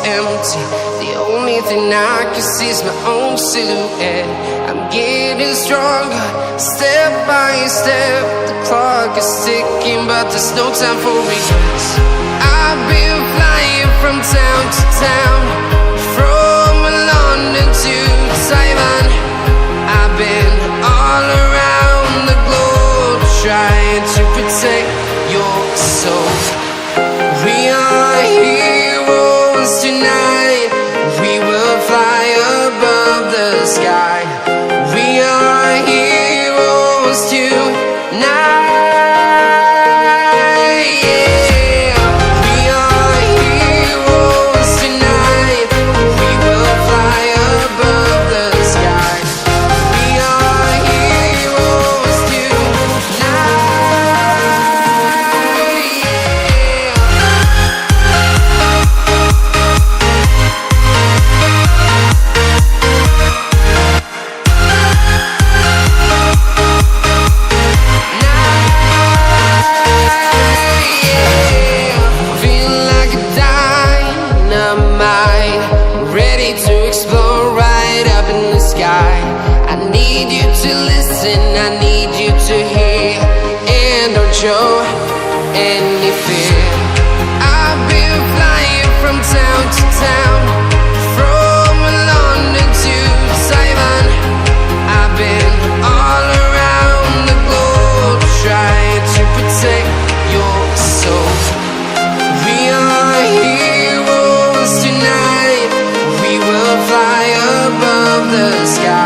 empty. The only thing I can see is my own silhouette. I'm getting stronger, step by step. The clock is ticking, but there's no time for regrets. I've been flying from town to town, from London to Taiwan. I've been all around the globe, trying to protect your soul. We are heroes tonight. We will fly above the sky. We are heroes tonight. Yeah. We are heroes tonight. We will fly above the sky. We are heroes tonight. I need you to listen, I need you to hear, and don't show any fear. I've been flying from town to town, from London to Taiwan. I've been all around the globe, trying to protect your soul. We are heroes tonight. We will fly above the sky.